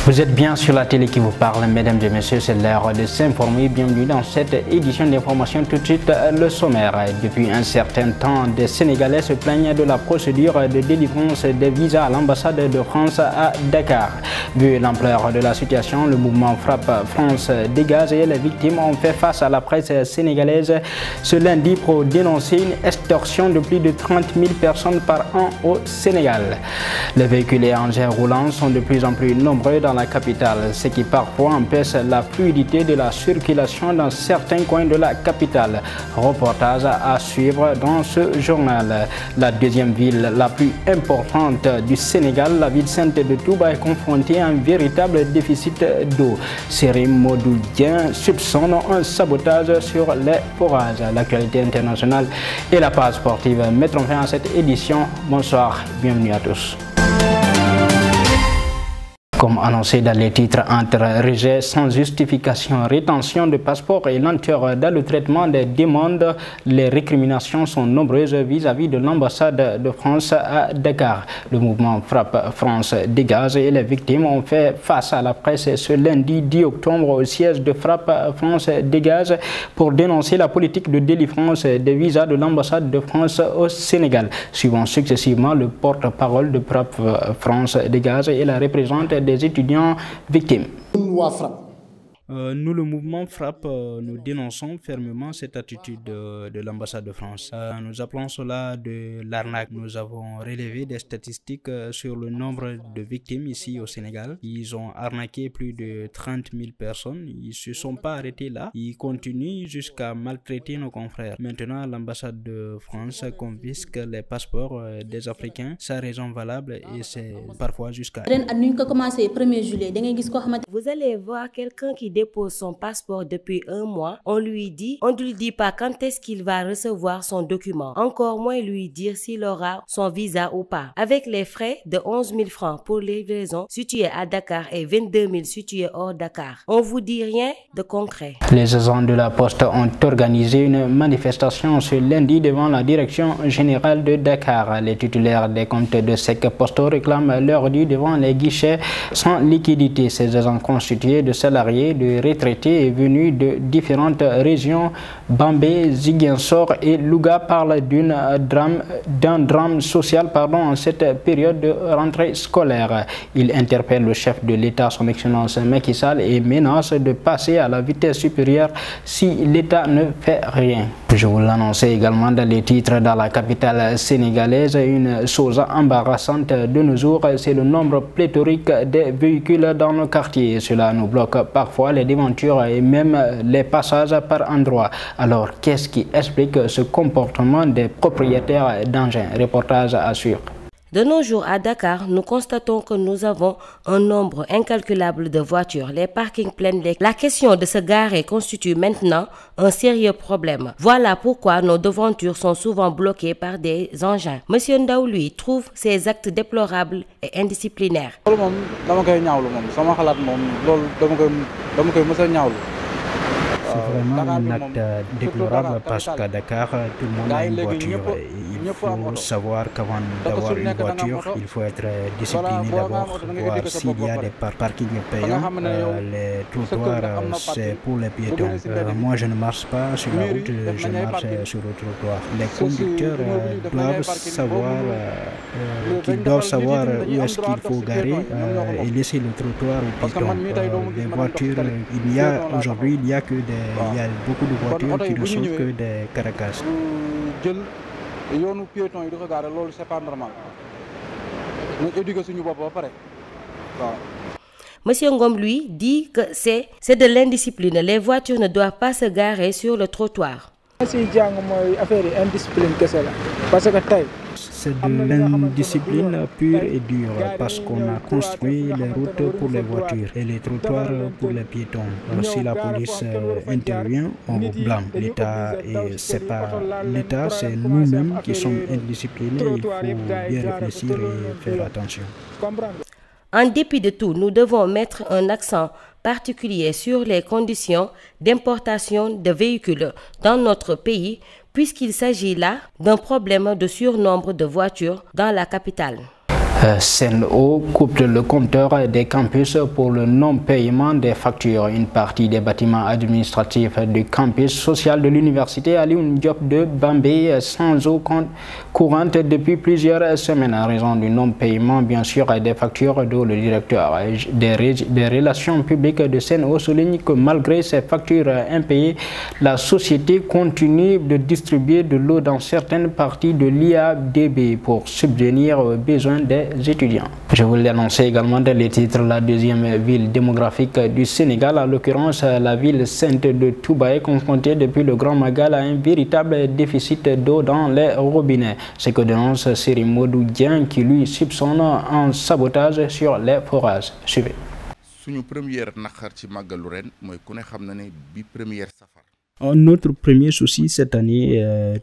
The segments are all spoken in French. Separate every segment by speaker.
Speaker 1: Vous êtes bien sur la télé qui vous parle, mesdames et messieurs, c'est l'heure de s'informer. Bienvenue dans cette édition d'information. Tout de suite, le sommaire. Depuis un certain temps, des Sénégalais se plaignent de la procédure de délivrance des visas à l'ambassade de France à Dakar. Vu l'ampleur de la situation, le mouvement Frappe France Dégage et les victimes ont fait face à la presse sénégalaise ce lundi pour dénoncer une extorsion de plus de 30 000 personnes par an au Sénégal. Les véhicules et engins roulants sont de plus en plus nombreux dans la capitale, ce qui parfois empêche la fluidité de la circulation dans certains coins de la capitale. Reportage à suivre dans ce journal. La deuxième ville la plus importante du Sénégal, la ville sainte de Touba, est confrontée à un véritable déficit d'eau. Sérim Modoudien soupçonne un sabotage sur les forages. L'actualité internationale et la page sportive mettront fin à cette édition. Bonsoir, bienvenue à tous. Comme annoncé dans les titres, entre rejet sans justification, rétention de passeport et lenteur dans le traitement des demandes, les récriminations sont nombreuses vis-à-vis de l'ambassade de France à Dakar. Le mouvement Frappe France Dégage et les victimes ont fait face à la presse ce lundi 10 octobre au siège de Frappe France Dégage pour dénoncer la politique de délivrance des visas de l'ambassade de France au Sénégal. Suivant successivement le porte-parole de Frappe France Dégage et la représentante des étudiants victimes. Nous, le mouvement Frappe, nous dénonçons fermement cette attitude de l'ambassade de France. Nous appelons cela de l'arnaque. Nous avons relevé des statistiques sur le nombre de victimes ici au Sénégal. Ils ont arnaqué plus de 30 000 personnes. Ils ne se sont pas arrêtés là. Ils continuent jusqu'à maltraiter nos confrères. Maintenant, l'ambassade de France confisque les passeports des Africains sans raison valable et c'est parfois jusqu'à...
Speaker 2: Vous allez voir quelqu'un qui dépose son passeport depuis un mois, on ne lui dit pas quand est-ce qu'il va recevoir son document, encore moins lui dire s'il aura son visa ou pas. Avec les frais de 11 000 francs pour livraison située à Dakar et 22 000 situés hors Dakar, on vous dit rien de concret. Les agents de la Poste ont organisé une manifestation ce lundi devant la direction générale de Dakar. Les titulaires des comptes de SEC postaux réclament leur dû devant les guichets sans liquidité. Ces agents constitués de salariés, de retraités et venus de différentes régions, Bambé, Ziguinchor et Louga, parlent d'un drame social en cette période de rentrée scolaire. Il interpelle le chef de l'État, son Excellence Macky Sall, et menace de passer à la vitesse supérieure si l'État ne fait rien. Je vous l'annonçais également dans les titres dans la capitale sénégalaise. Une chose embarrassante de nos jours, c'est le nombre pléthorique des véhicules dans nos quartiers. Cela nous bloque parfois les devantures et même les passages par endroits. Alors, qu'est-ce qui explique ce comportement des propriétaires d'engins? Reportage à suivre. De nos jours à Dakar, nous constatons que nous avons un nombre incalculable de voitures, les parkings pleins. La question de se garer constitue maintenant un sérieux problème. Voilà pourquoi nos devantures sont souvent bloquées par des engins. Monsieur Ndaw, lui, trouve ces actes déplorables et indisciplinaires.
Speaker 1: C'est vraiment un acte déplorable parce qu'à Dakar, tout le monde a une voiture. Il faut savoir qu'avant d'avoir une voiture, il faut être discipliné d'abord, voir s'il y a des parkings payants. Les trottoirs, c'est pour les piétons. Moi, je ne marche pas sur la route, je marche sur le trottoir. Les conducteurs doivent savoir où est-ce qu'il faut garer et laisser le trottoir aux piétons. Les voitures, il y a beaucoup de voitures qui ne sont que des caracasses.
Speaker 2: Monsieur Ngom, lui, dit que c'est de l'indiscipline. Les voitures ne doivent pas se garer sur le trottoir.
Speaker 1: C'est de l'indiscipline pure et dure parce qu'on a construit les routes pour les voitures et les trottoirs pour les piétons. Si la police intervient, on blâme l'État et c'est pas l'État, c'est nous-mêmes qui sommes indisciplinés. Il faut bien réfléchir et faire attention.
Speaker 2: En dépit de tout, nous devons mettre un accent particulier sur les conditions d'importation de véhicules dans notre pays, puisqu'il s'agit là d'un problème de surnombre de voitures dans la capitale.
Speaker 1: Sen'Eau coupe le compteur des campus pour le non-paiement des factures. Une partie des bâtiments administratifs du campus social de l'université Alioune Diop de Bambey sans eau courante depuis plusieurs semaines en raison du non-paiement bien sûr des factures d'eau. Le directeur des relations publiques de Sen'Eau souligne que malgré ces factures impayées, la société continue de distribuer de l'eau dans certaines parties de l'IADB pour subvenir aux besoins des étudiants. Je vous l'ai annoncé également dans les titres, la deuxième ville démographique du Sénégal, en l'occurrence la ville sainte de Touba, est confrontée depuis le Grand Magal à un véritable déficit d'eau dans les robinets. Ce que dénonce Serigne Modou Dieng qui lui soupçonne un sabotage sur les forages. Suivez.
Speaker 3: Suñu première naqar ci màggalu ren mooy ku ne xam na ne bi première safar.
Speaker 1: Notre premier souci cette année,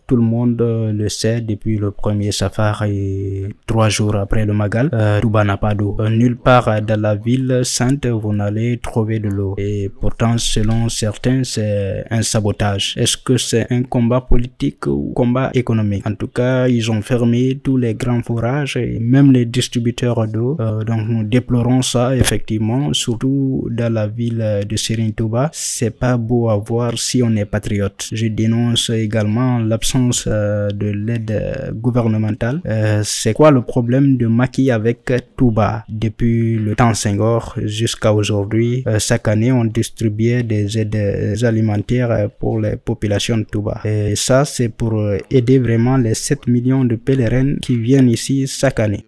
Speaker 1: tout le monde le sait, depuis le premier safar et 3 jours après le Magal, Touba n'a pas d'eau. Nulle part dans la ville sainte vous n'allez trouver de l'eau. Et pourtant, selon certains, c'est un sabotage. Est-ce que c'est un combat politique ou combat économique? En tout cas, ils ont fermé tous les grands forages et même les distributeurs d'eau. Donc nous déplorons ça effectivement, surtout dans la ville de Serigne Touba. C'est pas beau à voir si on est patriote. Je dénonce également l'absence de l'aide gouvernementale. C'est quoi le problème de Macky avec Touba? Depuis le temps Senghor jusqu'à aujourd'hui, chaque année on distribuait des aides alimentaires pour les populations de Touba. Et ça c'est pour aider vraiment les 7 millions de pèlerins qui viennent ici chaque année.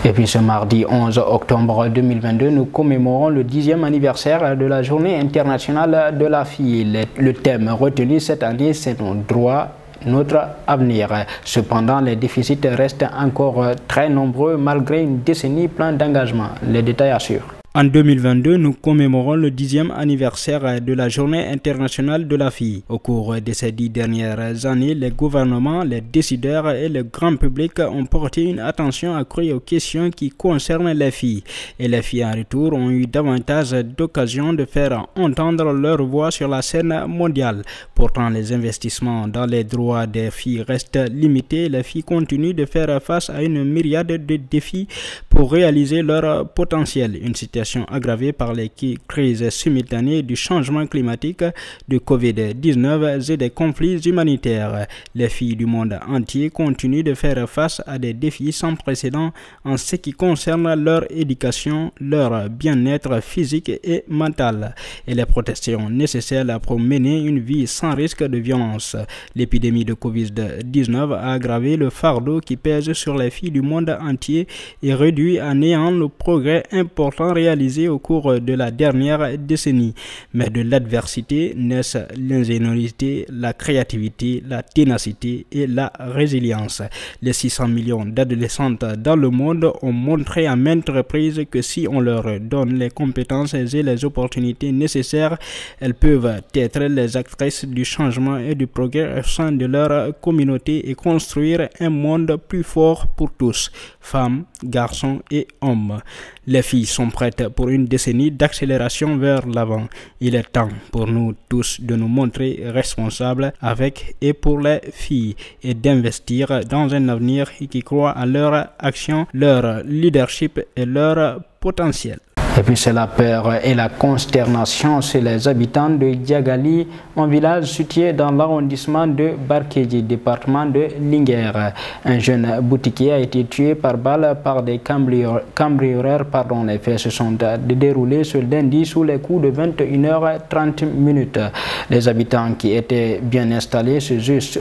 Speaker 1: Et puis ce mardi 11 octobre 2022, nous commémorons le 10e anniversaire de la Journée internationale de la fille. Le thème retenu cette année, c'est nos droits, notre avenir. Cependant, les déficits restent encore très nombreux malgré une décennie pleine d'engagement. Les détails assurent. En 2022, nous commémorons le 10e anniversaire de la Journée internationale de la fille. Au cours de ces 10 dernières années, les gouvernements, les décideurs et le grand public ont porté une attention accrue aux questions qui concernent les filles. Et les filles en retour ont eu davantage d'occasions de faire entendre leur voix sur la scène mondiale. Pourtant, les investissements dans les droits des filles restent limités. Les filles continuent de faire face à une myriade de défis pour réaliser leur potentiel. Une situation aggravée par les crises simultanées du changement climatique, de Covid-19 et des conflits humanitaires. Les filles du monde entier continuent de faire face à des défis sans précédent en ce qui concerne leur éducation, leur bien-être physique et mental et les protections nécessaires pour mener une vie sans risque de violence. L'épidémie de Covid-19 a aggravé le fardeau qui pèse sur les filles du monde entier et réduit à néant le progrès important réalisé au cours de la dernière décennie. Mais de l'adversité naissent l'ingéniosité, la créativité, la ténacité et la résilience. Les 600 millions d'adolescentes dans le monde ont montré à maintes reprises que si on leur donne les compétences et les opportunités nécessaires, elles peuvent être les actrices du changement et du progrès au sein de leur communauté et construire un monde plus fort pour tous, femmes, garçons et hommes. Les filles sont prêtes pour une décennie d'accélération vers l'avant. Il est temps pour nous tous de nous montrer responsables avec et pour les filles et d'investir dans un avenir qui croit à leur action, leur leadership et leur potentiel. Et puis c'est la peur et la consternation chez les habitants de Diagali, un village situé dans l'arrondissement de Barkédji, département de Linguère. Un jeune boutiquier a été tué par balle par des cambrioleurs. Les faits se sont déroulés ce lundi sous les coups de 21h30. Les habitants qui étaient bien installés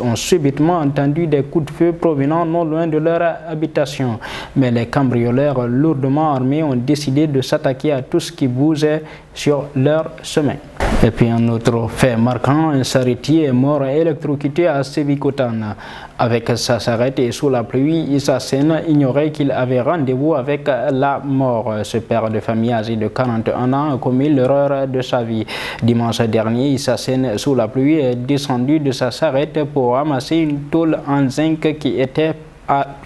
Speaker 1: ont subitement entendu des coups de feu provenant non loin de leur habitation. Mais les cambrioleurs lourdement armés ont décidé de s'attaquer à tout ce qui bougeait sur leur chemin. Et puis un autre fait marquant, un charretier est mort électrocuté à Sébikotane. Avec sa charrette et sous la pluie, Issasen ignorait qu'il avait rendez-vous avec la mort. Ce père de famille âgé de 41 ans a commis l'erreur de sa vie. Dimanche dernier, Issasen, sous la pluie, est descendu de sa charrette pour ramasser une tôle en zinc qui était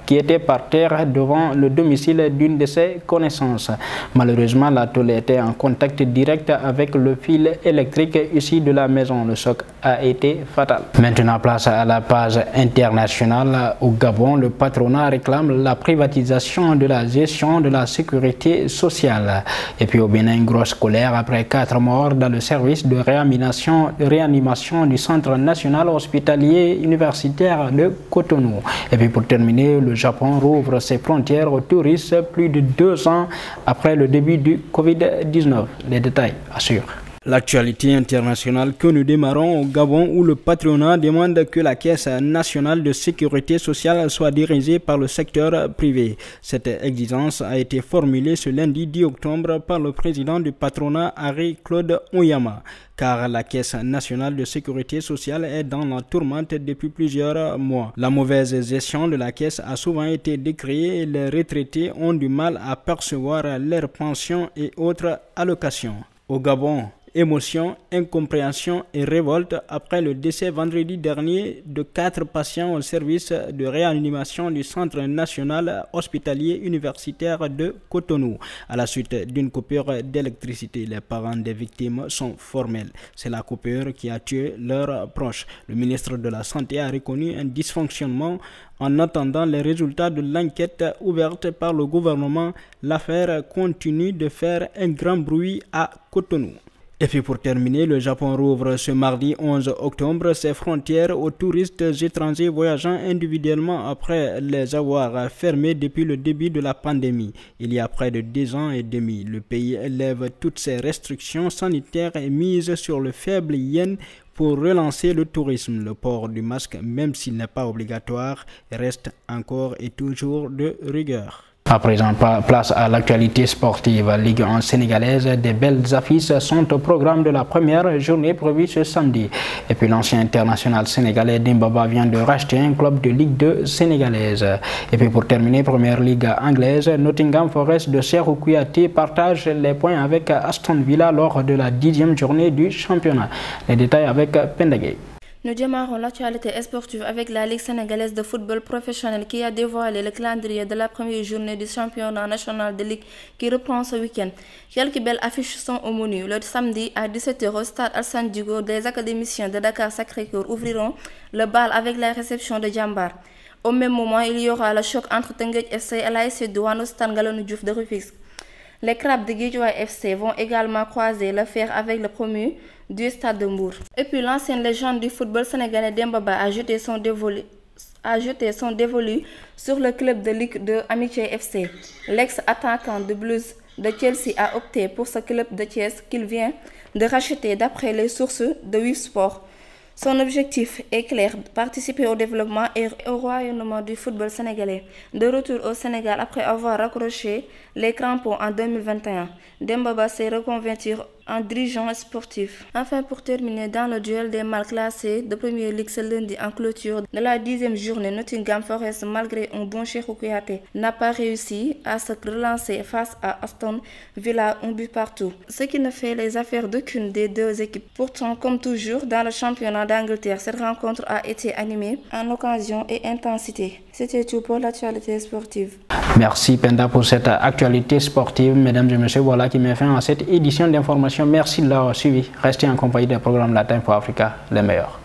Speaker 1: qui était par terre devant le domicile d'une de ses connaissances. Malheureusement, la tôle était en contact direct avec le fil électrique issu de la maison. Le choc a été fatal. Maintenant, place à la page internationale. Au Gabon, le patronat réclame la privatisation de la gestion de la sécurité sociale. Et puis au Bénin, une grosse colère après 4 morts dans le service de réanimation du Centre national hospitalier universitaire de Cotonou. Et puis pour terminer, le Japon rouvre ses frontières aux touristes plus de 2 ans après le début du Covid-19. Les détails assurent. L'actualité internationale que nous démarrons au Gabon où le patronat demande que la Caisse nationale de sécurité sociale soit dirigée par le secteur privé. Cette exigence a été formulée ce lundi 10 octobre par le président du patronat Henri-Claude Onyama. Car la Caisse nationale de sécurité sociale est dans la tourmente depuis plusieurs mois. La mauvaise gestion de la Caisse a souvent été décriée et les retraités ont du mal à percevoir leurs pensions et autres allocations. Au Gabon, émotion, incompréhension et révolte après le décès vendredi dernier de 4 patients au service de réanimation du Centre national hospitalier universitaire de Cotonou. À la suite d'une coupure d'électricité, les parents des victimes sont formels. C'est la coupure qui a tué leurs proches. Le ministre de la Santé a reconnu un dysfonctionnement. En attendant les résultats de l'enquête ouverte par le gouvernement, l'affaire continue de faire un grand bruit à Cotonou. Et puis pour terminer, le Japon rouvre ce mardi 11 octobre ses frontières aux touristes étrangers voyageant individuellement après les avoir fermées depuis le début de la pandémie. Il y a près de 2 ans et demi, le pays lève toutes ses restrictions sanitaires et mise sur le faible yen pour relancer le tourisme. Le port du masque, même s'il n'est pas obligatoire, reste encore et toujours de rigueur. À présent, place à l'actualité sportive. Ligue 1 sénégalaise, des belles affiches sont au programme de la première journée prévue ce samedi. Et puis l'ancien international sénégalais Dembaba vient de racheter un club de Ligue 2 sénégalaise. Et puis pour terminer, première ligue anglaise, Nottingham Forest de Cheikhou Kouyaté partage les points avec Aston Villa lors de la 10e journée du championnat. Les détails avec Pendagé.
Speaker 4: Nous démarrons l'actualité sportive avec la Ligue sénégalaise de football professionnel qui a dévoilé le calendrier de la première journée du championnat national de Ligue qui reprend ce week-end. Quelques belles affiches sont au menu. Le samedi à 17h au stade Alassane Djigo, des académiciens de Dakar Sacré-Cœur ouvriront le bal avec la réception de Djambar. Au même moment, il y aura le choc entre Teungueth FC et l'ASC Douane au stade Ngalandou Diouf de Rufisque. Les Crabes de Guédiawaye FC vont également croiser le fer avec le promu du stade de Mbour. Et puis l'ancienne légende du football sénégalais Dembaba a jeté son dévolu sur le club de Ligue 2 Amitié FC. L'ex-attaquant de Blues de Chelsea a opté pour ce club de Thiès qu'il vient de racheter d'après les sources de Wivsport. Son objectif est clair, participer au développement et au rayonnement du football sénégalais. De retour au Sénégal après avoir raccroché les crampons en 2021, Dembaba s'est reconverti en dirigeant sportif. Enfin, pour terminer, dans le duel des mal classés de Premier League ce lundi en clôture de la 10e journée, Nottingham Forest, malgré un bon Cheikhou Kouyaté, n'a pas réussi à se relancer face à Aston Villa, un but partout. Ce qui ne fait les affaires d'aucune des deux équipes. Pourtant, comme toujours dans le championnat d'Angleterre, cette rencontre a été animée en occasion et intensité. C'était tout pour l'actualité sportive.
Speaker 1: Merci Penda pour cette actualité sportive. Mesdames et messieurs, voilà qui met fin à cette édition d'information. Merci de l'avoir suivi. Restez en compagnie des programmes Latin pour Africa, les meilleurs.